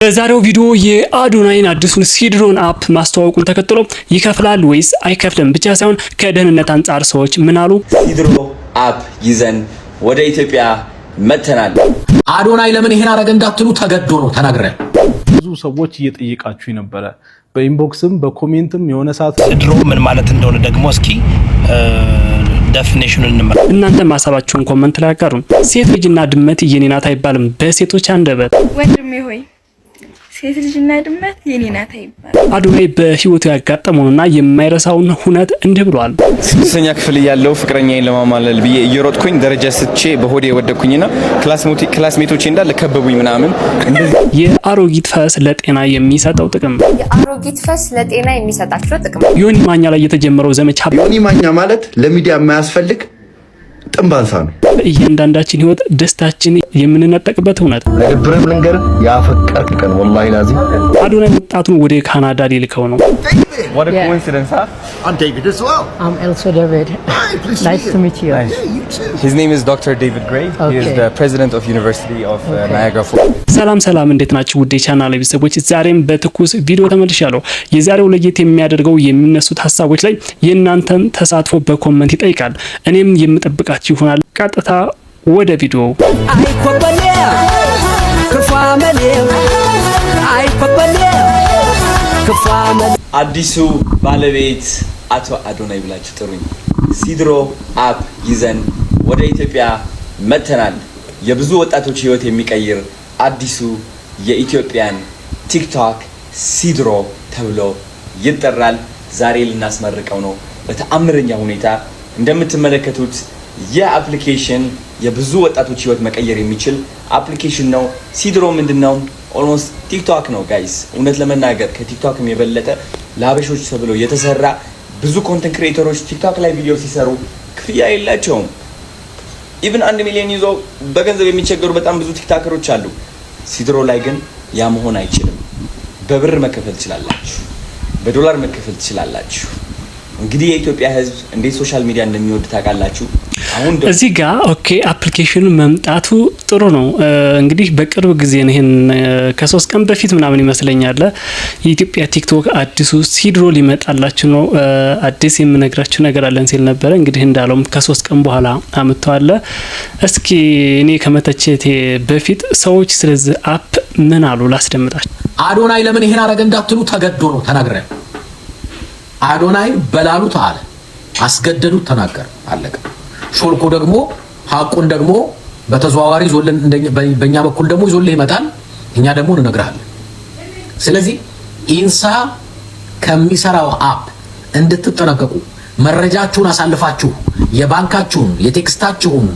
በዛሬው ቪዲዮ የአዶናይን አዲሱን ሲድሮን አፕ ማስተዋወቁን ተከትሎ ይከፍላል ወይስ አይከፍልም ብቻ ሳይሆን ከደህንነት አንጻር ሰዎች ምን አሉ? ሲድሮ አፕ ይዘን ወደ ኢትዮጵያ መተናል። አዶናይ ለምን ይሄን አረገ እንዳትሉ ተገዶ ነው ተናግረን። ብዙ ሰዎች እየጠየቃችሁ ነበረ በኢንቦክስም በኮሜንትም የሆነ ሰዓት ሲድሮ ምን ማለት እንደሆነ ደግሞ እስኪ ዴፊኒሽኑን እንመራ። እናንተ ማሳባችሁን ኮሜንት ላይ አጋሩን። ሴት ልጅና ድመት የኔ ናት አይባልም በሴቶች አንደበት። ወንድሜ ሆይ ሴት ልጅና ድመት የኔ ናት አይባልም። አዶናይ በህይወቱ ያጋጠመውና የማይረሳውን ሁነት እንዲህ ብሏል። ስድስተኛ ክፍል ያለው ፍቅረኛዬን ለማማለል ብዬ እየሮጥኩኝ ደረጃ ስቼ በሆዴ ወደኩኝና ክላስሜቶቼ እንዳለ ከበቡኝ ምናምን። የአሮጊት ፈስ ለጤና የሚሰጠው ጥቅም። የአሮጊት ፈስ ለጤና የሚሰጣቸው ጥቅም። ዮኒ ማኛ ላይ የተጀመረው ዘመቻ። ዮኒ ማኛ ማለት ለሚዲያ የማያስፈልግ ጥንባንሳ ነው። እያንዳንዳችን ህይወት ደስታችን የምንነጠቅበት እውነት ለብረም ልንገር ያፈቀርክ ቀን ወላሂ ላዚ አዶናይ ወጣቱን ወደ ካናዳ ሊልከው ነው። What a coincidence, huh? I'm David as well. I'm also David. Nice to meet you. His name is Dr. David Gray. He is the president of University of Niagara Falls. ሰላም እንዴት ናችሁ ውድ የቻናሌ ቤተሰቦች? ዛሬም በትኩስ ቪዲዮ ተመልሻለሁ። የዛሬው ለየት የሚያደርገው የሚነሱት ሀሳቦች ላይ የእናንተን ተሳትፎ በኮሜንት ይጠይቃል። እኔም የምጠብቃችሁ ይሆናል። ቀጥታ ወደ ቪዲዮ። አዲሱ ባለቤት አቶ አዶናይ ብላችሁ ጥሩኝ። ሲድሮ አፕ ይዘን ወደ ኢትዮጵያ መተናል። የብዙ ወጣቶች ህይወት የሚቀይር አዲሱ የኢትዮጵያን ቲክቶክ ሲድሮ ተብሎ ይጠራል። ዛሬ ልናስመርቀው ነው በተአምረኛ ሁኔታ። እንደምትመለከቱት የአፕሊኬሽን የብዙ ወጣቶች ህይወት መቀየር የሚችል አፕሊኬሽን ነው። ሲድሮ ምንድነው? ኦልሞስት ቲክቶክ ነው ጋይስ። እውነት ለመናገር ከቲክቶክም የበለጠ ለአበሾች ተብሎ የተሰራ ብዙ ኮንተንት ክሬተሮች ቲክቶክ ላይ ቪዲዮ ሲሰሩ ክፍያ የላቸውም። ኢቭን 1 ሚሊዮን ይዞ በገንዘብ የሚቸገሩ በጣም ብዙ ቲክቶከሮች አሉ። ሲድሮ ላይ ግን ያ መሆን አይችልም። በብር መከፈል ትችላላችሁ፣ በዶላር መከፈል ትችላላችሁ። እንግዲህ የኢትዮጵያ ህዝብ እንዴት ሶሻል ሚዲያ እንደሚወድ ታውቃላችሁ። አሁን እዚህ ጋር ኦኬ አፕሊኬሽኑ መምጣቱ ጥሩ ነው። እንግዲህ በቅርብ ጊዜ ነው ይሄን ከ3 ቀን በፊት ምናምን ይመስለኛል የኢትዮጵያ ቲክቶክ አዲሱ ሲድሮ ሊመጣላችሁ ነው። አዲስ የምነግራችሁ ነገር አለን ሲል ነበር። እንግዲህ እንዳለውም ከ3 ቀን በኋላ አመጣዋለ። እስኪ እኔ ከመተቸቴ በፊት ሰዎች ስለዚህ አፕ ምን አሉ ላስደምጣችሁ። አዶናይ ለምን ይሄን አረገ እንዳትሉ ተገዶ ነው ተናግረን። አዶናይ በላሉት አለ፣ አስገደዱት ተናገር፣ አለቀ። ሾልኮ ደግሞ ሀቁን ደግሞ በተዘዋዋሪ ይዞልን በእኛ በኩል ደግሞ ይዞልህ ይመጣል። እኛ ደግሞ እንነግርሃለን። ስለዚህ ኢንሳ ከሚሰራው አፕ እንድትጠነቀቁ መረጃችሁን አሳልፋችሁ የባንካችሁን፣ የቴክስታችሁን፣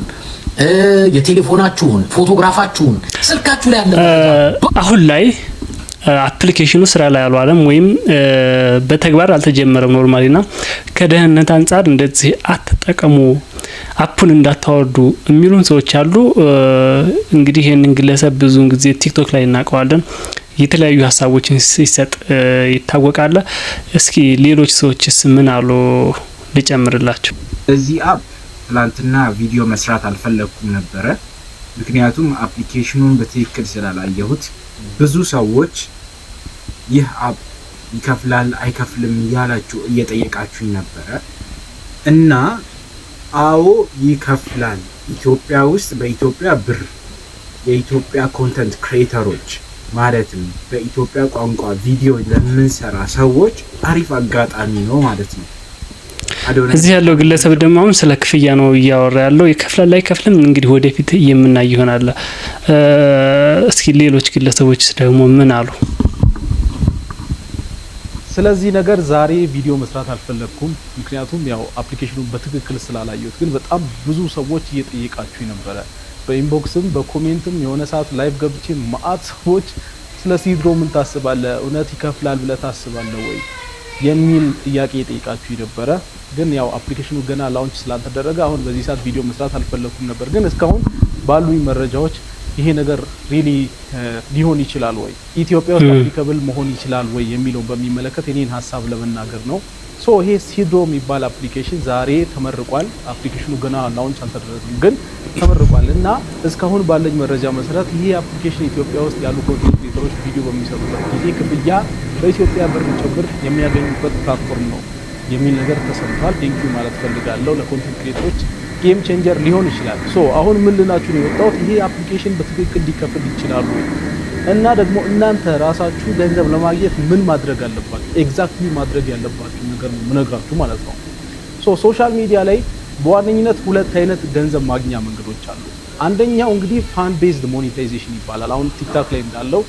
የቴሌፎናችሁን፣ ፎቶግራፋችሁን ስልካችሁ ላይ ያለ አሁን ላይ አፕሊኬሽኑ ስራ ላይ አልዋለም ወይም በተግባር አልተጀመረም ኖርማሊና ከደህንነት አንጻር እንደዚህ አትጠቀሙ አፑን እንዳታወርዱ የሚሉን ሰዎች አሉ። እንግዲህ ይሄንን ግለሰብ ብዙውን ጊዜ ቲክቶክ ላይ እናቀዋለን፣ የተለያዩ ሀሳቦችን ሲሰጥ ይታወቃል። እስኪ ሌሎች ሰዎችስ ምን አሉ ልጨምርላችሁ። እዚህ አፕ ትላንትና ቪዲዮ መስራት አልፈለኩም ነበር፣ ምክንያቱም አፕሊኬሽኑን በትክክል ስላላየሁት። ብዙ ሰዎች ይህ አፕ ይከፍላል አይከፍልም እያላችሁ እየጠየቃችሁኝ ነበረ እና አዎ ይከፍላል። ኢትዮጵያ ውስጥ በኢትዮጵያ ብር የኢትዮጵያ ኮንተንት ክሬተሮች ማለትም በኢትዮጵያ ቋንቋ ቪዲዮ ለምንሰራ ሰዎች አሪፍ አጋጣሚ ነው ማለት ነው። እዚህ ያለው ግለሰብ ደግሞ አሁን ስለ ክፍያ ነው እያወራ ያለው። ይከፍላል አይከፍልም እንግዲህ ወደፊት የምናይ ይሆናል። እስኪ ሌሎች ግለሰቦች ደግሞ ምን አሉ? ስለዚህ ነገር ዛሬ ቪዲዮ መስራት አልፈለኩም፣ ምክንያቱም ያው አፕሊኬሽኑን በትክክል ስላላየሁት። ግን በጣም ብዙ ሰዎች እየጠየቃችሁ ነበረ በኢንቦክስም በኮሜንትም የሆነ ሰዓት ላይቭ ገብቼ ማአት ሰዎች ስለ ሲድሮ ምን ታስባለህ፣ እውነት ይከፍላል ብለህ ታስባለህ ወይ የሚል ጥያቄ እየጠየቃችሁ ነበረ። ግን ያው አፕሊኬሽኑ ገና ላውንች ስላልተደረገ አሁን በዚህ ሰዓት ቪዲዮ መስራት አልፈለኩም ነበር። ግን እስካሁን ባሉኝ መረጃዎች ይሄ ነገር ሪሊ ሊሆን ይችላል ወይ ኢትዮጵያ ውስጥ አፕሊካብል መሆን ይችላል ወይ የሚለው በሚመለከት እኔን ሐሳብ ለመናገር ነው። ሶ ይሄ ሲድሮ የሚባል አፕሊኬሽን ዛሬ ተመርቋል። አፕሊኬሽኑ ገና ላውንች አልተደረገም ግን ተመርቋል እና እስካሁን ባለኝ መረጃ መሰረት ይሄ አፕሊኬሽን ኢትዮጵያ ውስጥ ያሉ ኮንቴንት ክሬተሮች ቪዲዮ በሚሰሩበት ጊዜ ክፍያ በኢትዮጵያ ብር ጭምር የሚያገኙበት ፕላትፎርም ነው የሚል ነገር ተሰምቷል። ቴንኪዩ ማለት ፈልጋለሁ። ለኮንቴንት ክሬተሮች ጌም ቼንጀር ሊሆን ይችላል። ሶ አሁን ምን ልናችሁ ነው የወጣሁት ይሄ አፕሊኬሽን በትክክል ሊከፍል ይችላሉ እና ደግሞ እናንተ ራሳችሁ ገንዘብ ለማግኘት ምን ማድረግ አለባችሁ ኤግዛክትሊ ማድረግ ያለባችሁ ነገር ነው ምነግራችሁ ማለት ነው። ሶ ሶሻል ሚዲያ ላይ በዋነኝነት ሁለት አይነት ገንዘብ ማግኛ መንገዶች አሉ። አንደኛው እንግዲህ ፋን ቤዝድ ሞኔታይዜሽን ይባላል። አሁን ቲክታክ ላይ እንዳለው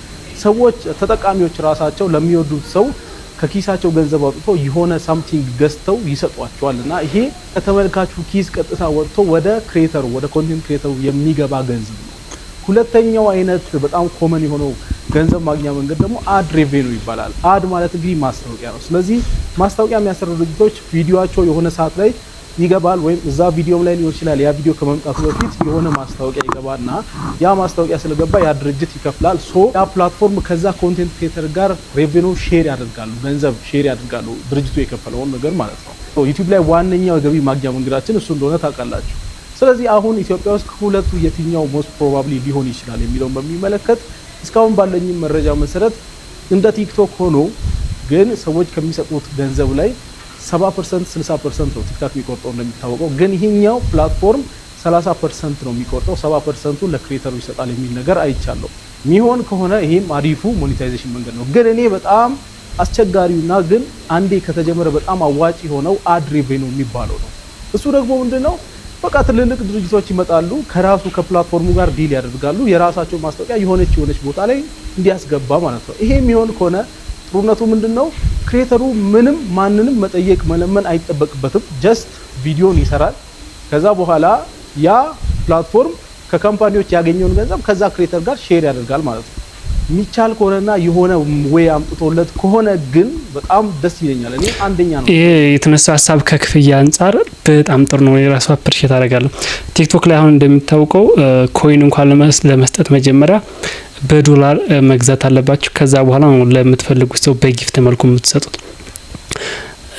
ሰዎች ተጠቃሚዎች ራሳቸው ለሚወዱት ሰው ከኪሳቸው ገንዘብ አውጥቶ የሆነ ሳምቲንግ ገዝተው ይሰጧቸዋል እና ይሄ ከተመልካቹ ኪስ ቀጥታ ወጥቶ ወደ ክሬተሩ ወደ ኮንቴንት ክሬተሩ የሚገባ ገንዘብ ነው። ሁለተኛው አይነት በጣም ኮመን የሆነው ገንዘብ ማግኛ መንገድ ደግሞ አድ ሬቬኑ ይባላል። አድ ማለት እንግዲህ ማስታወቂያ ነው። ስለዚህ ማስታወቂያ የሚያሰሩ ድርጅቶች ቪዲዮአቸው የሆነ ሰዓት ላይ ይገባል ወይም እዛ ቪዲዮም ላይ ሊሆን ይችላል ያ ቪዲዮ ከመምጣቱ በፊት የሆነ ማስታወቂያ ይገባና ያ ማስታወቂያ ስለገባ ያ ድርጅት ይከፍላል። ሶ ያ ፕላትፎርም ከዛ ኮንቴንት ክሬተር ጋር ሬቬኑ ሼር ያደርጋሉ፣ ገንዘብ ሼር ያደርጋሉ ድርጅቱ የከፈለውን ነገር ማለት ነው። ሶ ዩቲዩብ ላይ ዋነኛው የገቢ ማግኛ መንገዳችን እሱ እንደሆነ ታውቃላችሁ። ስለዚህ አሁን ኢትዮጵያ ውስጥ ከሁለቱ የትኛው ሞስት ፕሮባብሊ ሊሆን ይችላል የሚለውን በሚመለከት እስካሁን ባለኝ መረጃ መሰረት እንደ ቲክቶክ ሆኖ ግን ሰዎች ከሚሰጡት ገንዘብ ላይ 70% 60% ነው ቲክቶክ የሚቆርጠው እንደሚታወቀው፣ ግን ይሄኛው ፕላትፎርም 30% ነው የሚቆርጠው፣ 70% ለክሬተሩ ይሰጣል የሚል ነገር አይቻለሁ። ሚሆን ከሆነ ይሄም አሪፉ ሞኔታይዜሽን መንገድ ነው። ግን እኔ በጣም አስቸጋሪውና ግን አንዴ ከተጀመረ በጣም አዋጪ ሆነው አድ ሬቬኑ የሚባለው ነው። እሱ ደግሞ ምንድነው በቃ ትልልቅ ድርጅቶች ይመጣሉ ከራሱ ከፕላትፎርሙ ጋር ዲል ያደርጋሉ የራሳቸው ማስታወቂያ የሆነች ቦታ ላይ እንዲያስገባ ማለት ነው። ይሄ የሚሆን ከሆነ ጥሩነቱ ምንድነው ክሬተሩ ምንም ማንንም መጠየቅ መለመን አይጠበቅበትም። ጀስት ቪዲዮን ይሰራል። ከዛ በኋላ ያ ፕላትፎርም ከካምፓኒዎች ያገኘውን ገንዘብ ከዛ ክሬተር ጋር ሼር ያደርጋል ማለት ነው። የሚቻል ከሆነና የሆነ ወይ አምጥቶለት ከሆነ ግን በጣም ደስ ይለኛል። እኔ አንደኛ ነው ይሄ የተነሳ ሀሳብ ከክፍያ አንጻር በጣም ጥሩ ነው። የራሱ አፕሪሼት አደርጋለሁ። ቲክቶክ ላይ አሁን እንደሚታወቀው ኮይን እንኳን ለመስጠት መጀመሪያ በዶላር መግዛት አለባችሁ። ከዛ በኋላ ነው ለምትፈልጉት ሰው በጊፍት መልኩ የምትሰጡት።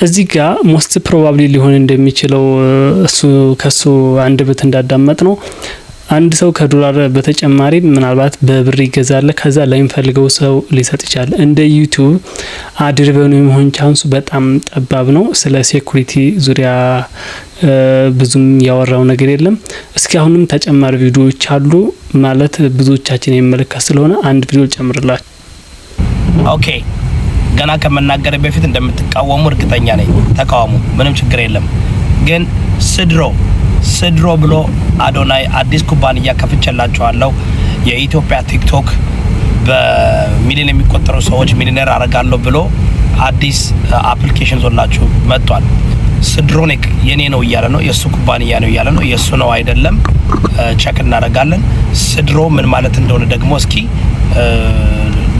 እዚህ ጋር ሞስት ፕሮባብሊ ሊሆን እንደሚችለው እሱ ከሱ አንደበት እንዳዳመጥ ነው አንድ ሰው ከዶላር በተጨማሪ ምናልባት በብር ይገዛል ከዛ ለሚፈልገው ሰው ሊሰጥ ይችላል። እንደ ዩቲዩብ አድ ሬቬኑ የመሆን ቻንሱ በጣም ጠባብ ነው። ስለ ሴኩሪቲ ዙሪያ ብዙም ያወራው ነገር የለም። እስኪ አሁንም ተጨማሪ ቪዲዮዎች አሉ ማለት ብዙዎቻችን የሚመለከት ስለሆነ አንድ ቪዲዮ ጨምርላችሁ። ኦኬ ገና ከመናገር በፊት እንደምትቃወሙ እርግጠኛ ነኝ። ተቃወሙ፣ ምንም ችግር የለም። ግን ስድሮ ብሎ አዶናይ አዲስ ኩባንያ ከፍቼላችኋለሁ። የኢትዮጵያ ቲክቶክ በሚሊዮን የሚቆጠሩ ሰዎች ሚሊዮነር አረጋለሁ ብሎ አዲስ አፕሊኬሽን ዞላችሁ መጥቷል። ስድሮኒክ የኔ ነው እያለ ነው፣ የሱ ኩባንያ ነው እያለ ነው። የሱ ነው አይደለም ቼክ እናደርጋለን። ስድሮ ምን ማለት እንደሆነ ደግሞ እስኪ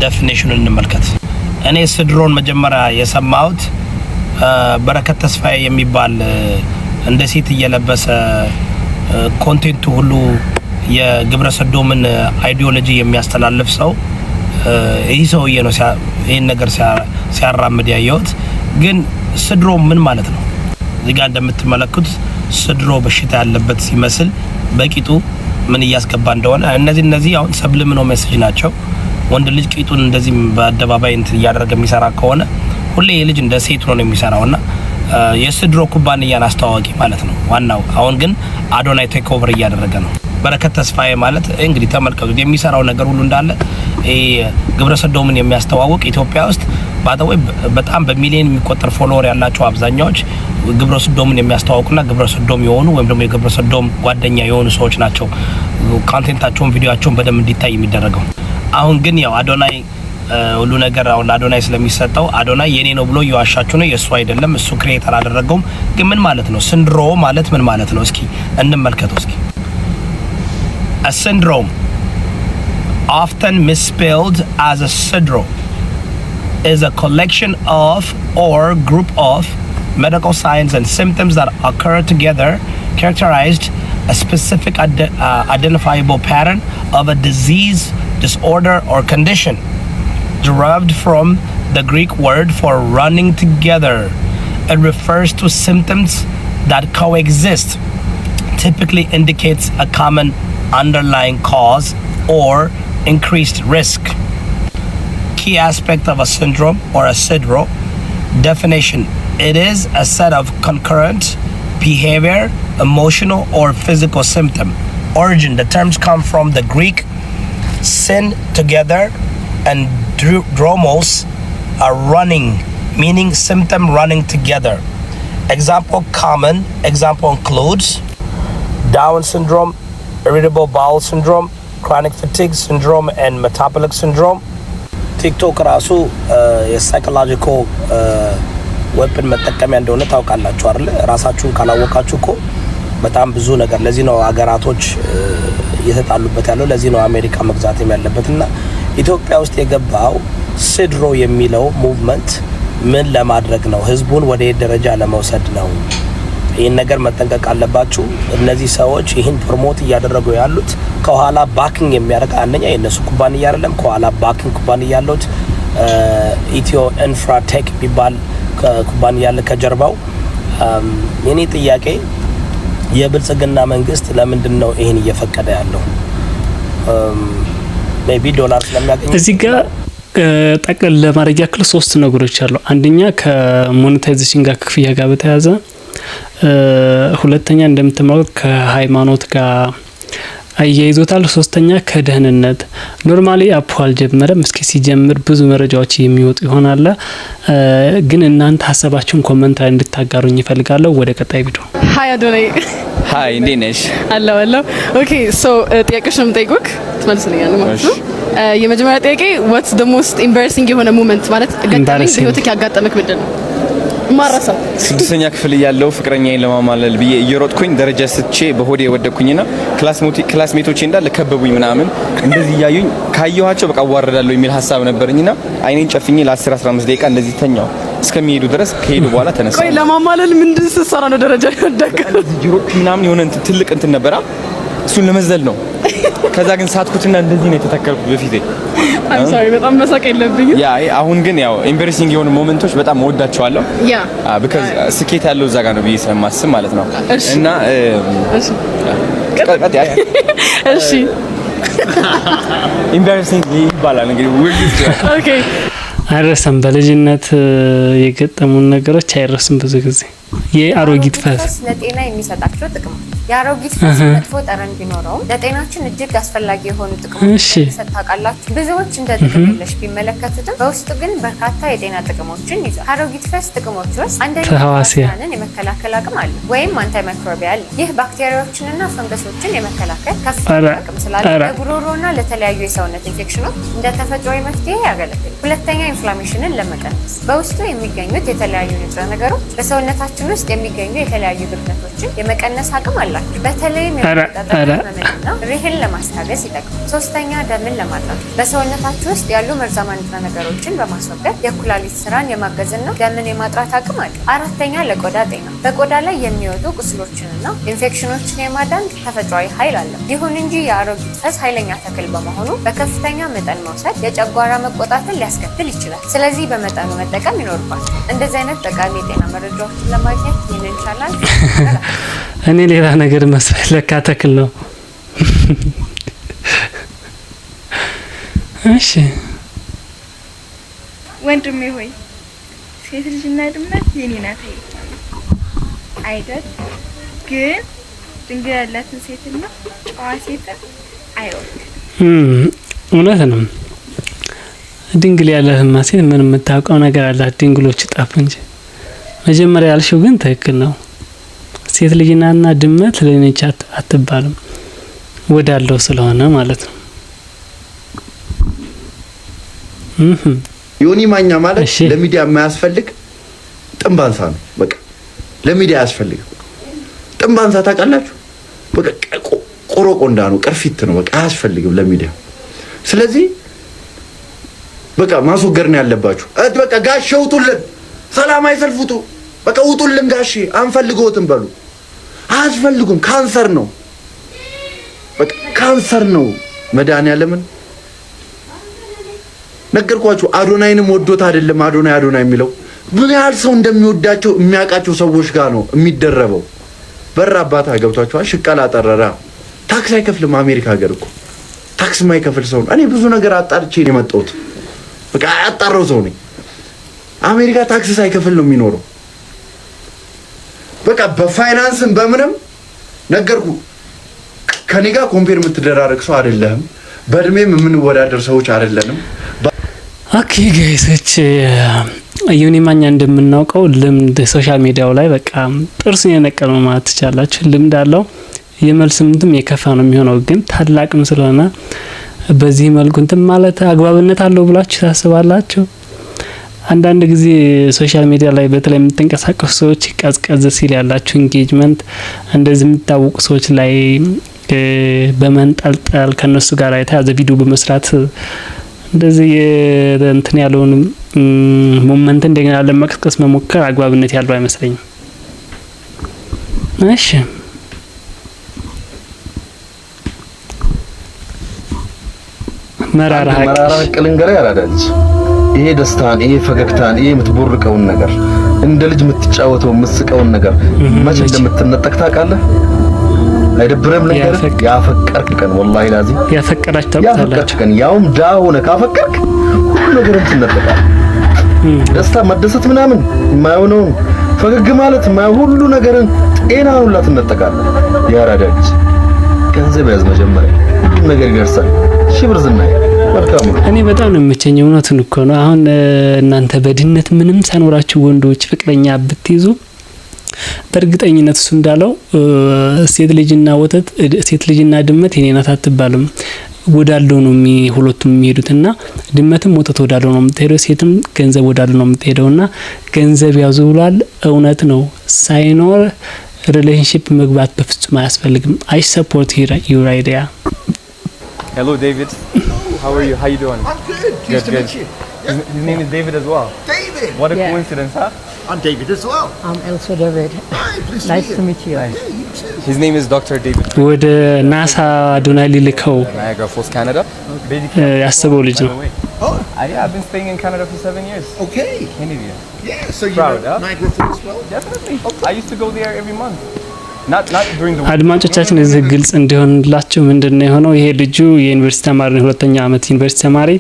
ዴፊኒሽኑን እንመልከት። እኔ ስድሮን መጀመሪያ የሰማሁት በረከት ተስፋዬ የሚባል እንደ ሴት እየለበሰ ኮንቴንቱ ሁሉ የግብረ ሰዶምን አይዲዮሎጂ የሚያስተላልፍ ሰው ይህ ሰውዬ ነው ይሄን ነገር ሲያራምድ ያየሁት። ግን ስድሮ ምን ማለት ነው? እዚህ ጋር እንደምትመለከቱት ስድሮ በሽታ ያለበት ሲመስል በቂጡ ምን እያስገባ እንደሆነ እነዚህ አሁን ሰብልምኖ ሜሴጅ ናቸው። ወንድ ልጅ ቂጡን እንደዚህ በአደባባይ እንትን እያደረገ የሚሰራ ከሆነ ሁሌ የልጅ እንደ ሴት ነው የሚሰራውና የስድሮ ኩባንያን አስተዋዋቂ ማለት ነው ዋናው። አሁን ግን አዶናይ ቴክ ኦቨር እያደረገ ነው። በረከት ተስፋዬ ማለት እንግዲህ ተመልከቱት የሚሰራው ነገር ሁሉ እንዳለ ግብረ ሰዶምን የሚያስተዋውቅ ኢትዮጵያ ውስጥ ባጠወይ በጣም በሚሊዮን የሚቆጠር ፎሎወር ያላቸው አብዛኛዎች ግብረ ሰዶምን የሚያስተዋውቁና ግብረ ሰዶም የሆኑ ወይም ደግሞ የግብረ ሰዶም ጓደኛ የሆኑ ሰዎች ናቸው ኮንቴንታቸውን ቪዲዮአቸውን በደንብ እንዲታይ የሚደረገው። አሁን ግን ያው አዶናይ ሁሉ ነገር አሁን አዶናይ ስለሚሰጠው አዶናይ የኔ ነው ብሎ እየዋሻችሁ ነው። የሱ አይደለም፣ እሱ ክሬተር አደረገውም። ግን ምን ማለት ነው ስንድሮ ማለት ምን ማለት ነው? እስኪ እንመልከተው። እስኪ a syndrome, often misspelled as a syndrome, is a collection of or group of medical signs and symptoms that occur together, characterized a specific identifiable pattern of a disease, disorder, or condition, derived from the Greek word for running together. It refers to symptoms that coexist, typically indicates a common underlying cause or increased risk. Key aspect of a syndrome or a SIDRO. Definition: it is a set of concurrent behavior, emotional or physical symptom. Origin: the terms come from the Greek syn, together, and dromos, are running, meaning symptom running together. Example: common. Example includes Down syndrome, irritable bowel syndrome, chronic fatigue syndrome, and metabolic syndrome. ቲክቶክ ራሱ የሳይኮሎጂካል ዌፐን መጠቀሚያ እንደሆነ ታውቃላችሁ አይደል? ራሳችሁን ካላወቃችሁ እኮ በጣም ብዙ ነገር። ለዚህ ነው አገራቶች እየተጣሉበት ያለው። ለዚህ ነው አሜሪካ መግዛትም ያለበትና ኢትዮጵያ ውስጥ የገባው ሲድሮ የሚለው ሙቭመንት ምን ለማድረግ ነው? ህዝቡን ወደ ደረጃ ለመውሰድ ነው። ይህን ነገር መጠንቀቅ አለባችሁ። እነዚህ ሰዎች ይህን ፕሮሞት እያደረጉ ያሉት ከኋላ ባኪንግ የሚያደርግ አንደኛ የነሱ ኩባንያ አይደለም፣ ከኋላ ባኪንግ ኩባንያ ያለው ኢትዮ ኢንፍራቴክ የሚባል ኩባንያ ያለ ከጀርባው። የኔ ጥያቄ የብልጽግና መንግስት ለምንድን ነው ይህን እየፈቀደ ያለው? ሜቢ ዶላር ስለሚያገኝ እዚህ ጋር ጠቅል ለማድረግ ያክል 3 ነገሮች አሉ። አንደኛ ከሞኔታይዜሽን ጋር ክፍያ ጋር በተያያዘ፣ ሁለተኛ እንደምትማሩት ከሃይማኖት ጋር አያይዞታል፣ ሶስተኛ ከደህንነት። ኖርማሊ አፑ አልጀመረም። እስኪ ሲጀምር ብዙ መረጃዎች የሚወጡ ይሆናል። ግን እናንተ ሀሳባችሁን ኮሜንት ላይ እንድታጋሩኝ ይፈልጋለሁ። ወደ ቀጣይ ቪዲዮ። ሃይ አዶናይ። ሃይ እንዴት ነሽ? አለሁ። ኦኬ ሶ ጥያቄሽ ነው የምጠይቁክ፣ ትመልስልኛለህ ማለት ነው። የመጀመሪያ ጥያቄ what's the most embarrassing የሆነ ሞመንት ማለት ገጠመኝ ህይወትክ ያጋጠመክ ምንድን ነው? ማራሳው 6ኛ ክፍል ያለው ፍቅረኛዬን ለማማለል ብዬ እየሮጥኩኝ ደረጃ ስቼ በሆዴ ወደኩኝና ክላስሜቶቼ እንዳለ ከበቡኝ ምናምን እንደዚህ ያዩኝ ካየኋቸው በቃ ዋረዳለሁ የሚል ሀሳብ ነበርኝና አይኔን ጨፍኜ ለ10-15 ደቂቃ እንደዚህ ተኛው እስከሚሄዱ ድረስ። ከሄዱ በኋላ ተነሳሁ። ቆይ ለማማለል ምንድን ስትሰራ ነው ደረጃ ያወደቀው? ጅሮክ ምናምን የሆነ ትልቅ እንትን ነበራ፣ እሱን ለመዘል ነው። ከዛ ግን ሳትኩትና እንደዚህ ነው የተተከልኩት በፊቴ። I'm sorry በጣም መሳቅ የለብኝም። ያ አሁን ግን ያው ኤምባረሲንግ የሆኑ ሞመንቶች በጣም ወዳቸዋለሁ። ያ because ስኬት ያለው እዛ ጋር ነው ብዬ ስለማስብ ማለት ነው። እና እሺ እሺ ኤምባረሲንግ ይባላል እንግዲህ። ኦኬ አይረሳም። በልጅነት የገጠሙን ነገሮች አይረሱም ብዙ ጊዜ። የአሮጊት ፈስ ለጤና የሚሰጣቸው ጥቅም የአሮጊት ፈስ መጥፎ ጠረን ቢኖረው ለጤናችን እጅግ አስፈላጊ የሆኑ ጥቅሞች ሰጣቃላችሁ። ብዙዎች እንደ ጥቅም የለሽ ቢመለከቱትም በውስጡ ግን በርካታ የጤና ጥቅሞችን ይዟል። አሮጊት ፈስ ጥቅሞች ውስጥ አንደኛው የመከላከል አቅም አለው ወይም አንታይማይክሮቢያል። ይህ ባክቴሪያዎችንና ፈንገሶችን የመከላከል ከፍተኛ አቅም ስላለው ለጉሮሮና ለተለያዩ የሰውነት ኢንፌክሽኖች እንደ ተፈጥሯዊ መፍትሄ ያገለግላል። ሁለተኛ ኢንፍላሜሽንን ለመቀነስ በውስጡ የሚገኙት የተለያዩ ንጥረ ነገሮች በሰውነታችን ውስጥ የሚገኙ የተለያዩ ብግነቶችን የመቀነስ አቅም አላቸው። በተለይም የመጠጣትና ሪህን ለማስታገስ ይጠቅማል። ሶስተኛ ደምን ለማጥራት በሰውነታችን ውስጥ ያሉ መርዛማ ንጥረ ነገሮችን በማስወገድ የኩላሊት ስራን የማገዝና ደምን የማጥራት አቅም አለው። አራተኛ ለቆዳ ጤና በቆዳ ላይ የሚወጡ ቁስሎችንና ኢንፌክሽኖችን የማዳን ተፈጥሯዊ ኃይል አለው። ይሁን እንጂ የአሮጊት ፈስ ኃይለኛ ተክል በመሆኑ በከፍተኛ መጠን መውሰድ የጨጓራ መቆጣትን ሊያስከትል ይችላል። ስለዚህ በመጠኑ መጠቀም ይኖርባቸዋል። እንደዚህ አይነት ጠቃሚ የጤና መረጃዎችን ለማግኘት ይህንን ቻናል እኔ ሌላ ነገር መስፈል ለካ ተክል ነው። እሺ ወንድሜ ሆይ ሴት ልጅና ድመት የኔ ናት አይደል? ግን ድንግል ያላትን ሴትና ጨዋ ሴትን አይወድም። እውነት ነው። ድንግል ያላትን ሴት ምን የምታውቀው ነገር አላት? ድንግሎች ጠፉ እንጂ መጀመሪያ ያልሽው ግን ትክክል ነው። ሴት ልጅናና ድመት ለኔች አትባልም ወዳለው ስለሆነ ማለት ነው። ዮኒ ማኛ ማለት ለሚዲያ የማያስፈልግ ጥንባንሳ ነው። በቃ ለሚዲያ አያስፈልግም። ጥንባንሳ ታውቃላችሁ? በቃ ቆሮቆንዳ ነው፣ ቅርፊት ነው። በቃ አያስፈልግም ለሚዲያ። ስለዚህ በቃ ማስወገድ ነው ያለባችሁ። በቃ ጋሼ ውጡልን፣ ሰላማዊ ሰልፍ ውጡ፣ በቃ ውጡልን ጋሼ አንፈልገውትም በሉ። አያስፈልጉም። ካንሰር ነው፣ በቃ ካንሰር ነው። መድኃኒዓለምን ነገርኳችሁ። አዶናይንም ወዶት አይደለም አዶናይ የሚለው ምን ያህል ሰው እንደሚወዳቸው የሚያውቃቸው ሰዎች ጋር ነው የሚደረበው። በር አባታ ገብቷቸዋል። ሽቀላ ጠረራ ታክስ አይከፍልም። አሜሪካ ሀገር እኮ ታክስ የማይከፍል ሰው ነው። እኔ ብዙ ነገር አጣርቼ ነው የመጣሁት። በቃ አጣራው ሰው ነኝ። አሜሪካ ታክስ ሳይከፍል ነው የሚኖረው። በቃ በፋይናንስም በምንም ነገርኩ። ከኔ ጋር ኮምፔር የምትደራረግ ሰው አይደለም። በእድሜም የምንወዳደር ሰዎች አይደለንም። ኦኬ ጋይሶች ዮኒ ማኛ እንደምናውቀው ልምድ ሶሻል ሚዲያው ላይ በቃ ጥርስን የነቀለው ማለት ትችላላችሁ። ልምድ አለው። የመልስ ምንድም የከፋ ነው የሚሆነው። ግን ታላቅም ስለሆነ በዚህ መልኩ እንትን ማለት አግባብነት አለው ብላችሁ ታስባላችሁ? አንዳንድ ጊዜ ሶሻል ሚዲያ ላይ በተለይ የምትንቀሳቀሱ ሰዎች ቀዝቀዝ ሲል ያላችሁ ኢንጌጅመንት እንደዚህ የምታውቁ ሰዎች ላይ በመንጠልጠል ከነሱ ጋር የተያዘ ቪዲዮ በመስራት እንደዚህ እንትን ያለውን ሞመንት እንደገና ለመቀስቀስ መሞከር አግባብነት ያለው አይመስለኝም። እሺ መራራ ቅልንገራ ያራዳልች ይሄ ደስታን ይሄ ፈገግታን ይሄ የምትቦርቀውን ነገር እንደ ልጅ የምትጫወተው የምትስቀውን ነገር መቼ እንደምትነጠቅ ታውቃለህ? አይደብርም? ነገር ያፈቀርክ ቀን ወላሂ ላዚ ያፈቀራችሁ ያፈቀርክ ቀን ያውም ዳውነ ካፈቀርክ ሁሉ ነገርን ትነጠቃለህ። ደስታ መደሰት ምናምን የማይሆነው ፈገግ ማለት ሁሉ ነገርን ጤናን ሁሉ ትነጠቃለህ። ያራዳልች ገንዘብ ያዝ መጀመሪያ ሁሉ ነገር ይደርሳል። ሽብር ዝናይ እኔ በጣም ነው የምቸኝ። እውነቱን እኮ ነው። አሁን እናንተ በድነት ምንም ሳይኖራችሁ ወንዶች ፍቅረኛ ብትይዙ በእርግጠኝነት እሱ እንዳለው ሴት ልጅና ወተት ሴት ልጅና ድመት የኔ ናት አትባልም። ወዳለው ነው ሁለቱም የሚሄዱትና ድመትም ወተት ወዳለው ነው የምትሄደው፣ ሴትም ገንዘብ ወዳለው ነው የምትሄደውና ገንዘብ ያዙ ብሏል። እውነት ነው። ሳይኖር ሪሌሽንሺፕ መግባት በፍጹም አያስፈልግም። አይ ሰፖርት ዩር አይዲያ። Hello David. How are you? How you doing? I'm good. Pleased to meet you. His name is David as well. David. What a coincidence, huh? I'm David as well. I'm also David. Hi, pleased nice to meet you. Nice. Yeah, you too. His name is Dr. David. ወደ ናሳ አዶናይ ሊልከው Niagara Falls, Canada. ያሰበው ልጅ ነው። Oh. I've been staying in Canada for 7 years. Okay. Canadian. Yeah, so you Proud, know huh? Niagara Falls well? Definitely. Okay. I used to go there every month. Not during the አድማጮቻችን እዚህ ግልጽ እንዲሆንላችሁ ምንድነው የሆነው? ይሄ ልጁ የዩኒቨርሲቲ ተማሪ ነው። ሁለተኛ አመት ዩኒቨርሲቲ ተማሪ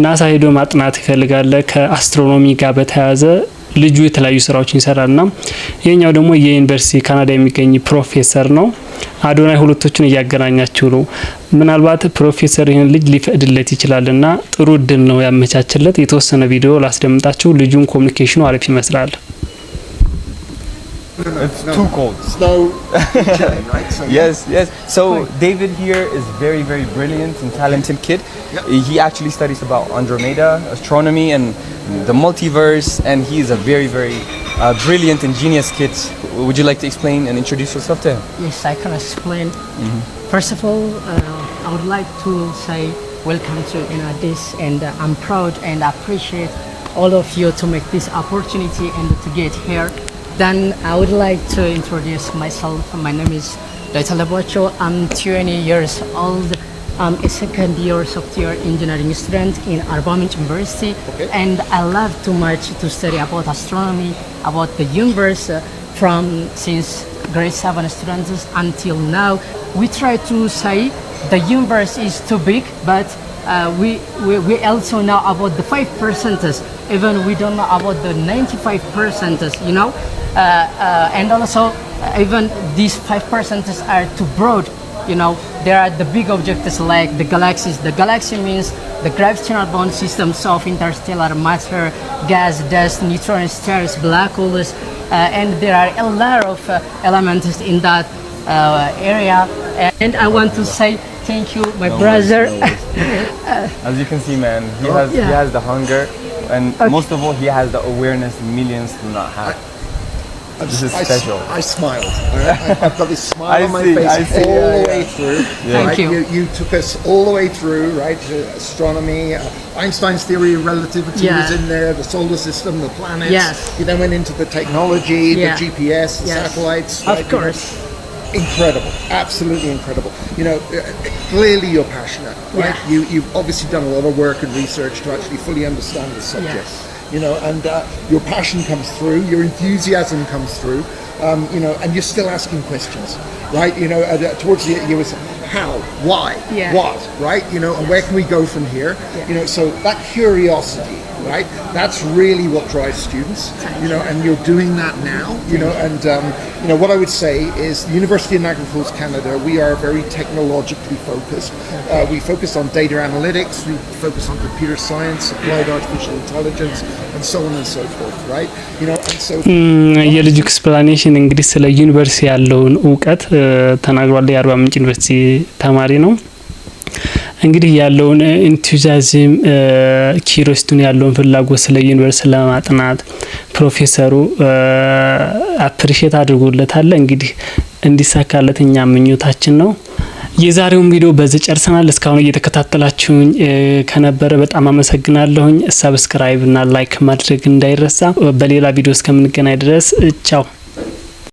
ናሳ ሄዶ ማጥናት ይፈልጋል። ከአስትሮኖሚ ጋር በተያያዘ ልጁ የተለያዩ ስራዎችን ይሰራልና ይሄኛው ደግሞ የዩኒቨርሲቲ ካናዳ የሚገኝ ፕሮፌሰር ነው። አዶናይ ሁለቶቹን እያገናኛቸው ነው። ምናልባት ፕሮፌሰር ይሄን ልጅ ሊፈቅድለት ይችላልና ጥሩ እድል ነው ያመቻችለት። የተወሰነ ቪዲዮ ላስደምጣችሁ። ልጁን ኮሙኒኬሽኑ አሪፍ ይመስላል። It's too cold. Snow. Right? So, Yes. So David here is very, very brilliant and talented kid. Yep. He actually studies about Andromeda, astronomy, and the multiverse. And he is a very, very brilliant and genius kid. Would you like to explain and introduce yourself to him? Yes, I can explain. First of all, I would like to say welcome to this, and I'm proud and appreciate all of you to make this opportunity and to get here. Then I would like to introduce myself. My name is Daital Bocho. I'm 20 years old. I'm a second year software engineering student in Arbaminch University. Okay. And I love too much to study about astronomy, about the universe from since grade 7 students until now. We try to say the universe is too big, but we also know about the 5%. Even we don't know about the 95%, you know. And also even these 5% are too broad, you know. There are the big objects like the galaxies. The galaxy means the gravitational bound systems of interstellar matter, gas, dust, neutrons, stars, black holes, and there are a lot of elements in that area. And I want to say thank you, my brother. As you can see, man, he has the hunger, and most of all, he has the awareness millions do not have. This is special. I smiled. I've got this smile on my face all the way through. Yeah. Thank Right? you. You took us all the way through, right? Astronomy, Einstein's theory of relativity was in there, the solar system, the planets. Yes. You then went into the technology, the GPS, the satellites. Of course. Incredible, absolutely incredible. You know, clearly you're passionate, right? Yeah. You've obviously done a lot of work and research to actually fully understand the subject. Yes. you know, and your passion comes through, your enthusiasm comes through, you know, and you're still asking questions, right? You know, towards the end, you was how, why, what, right? You know, and where can we go from here? You know, so that curiosity, right? That's really what drives students, you know, and you're doing that now, you know, and, you know, what I would say is the University of Niagara Falls, Canada, we are very technologically focused. We focus on data analytics, we focus on computer science, applied artificial intelligence, and so on and so forth, right? You know, and so... የልጁ ኤክስፕላኔሽን እንግዲህ ስለ ዩኒቨርሲቲ ያለውን እውቀት ተናግሯል። የአርባ ምንጭ ዩኒቨርሲቲ ተማሪ ነው። እንግዲህ ያለውን ኢንቱዚያዝም ኪሮስቱን ያለውን ፍላጎት ስለ ዩኒቨርሲቲ ለማጥናት ፕሮፌሰሩ አፕሪሺየት አድርጎለታል። እንግዲህ እንዲሳካለት እኛ ምኞታችን ነው። የዛሬውን ቪዲዮ በዚህ ጨርሰናል። እስካሁን እየተከታተላችሁኝ ከነበረ በጣም አመሰግናለሁኝ። ሰብስክራይብ እና ላይክ ማድረግ እንዳይረሳ። በሌላ ቪዲዮ እስከምንገናኝ ድረስ ቻው።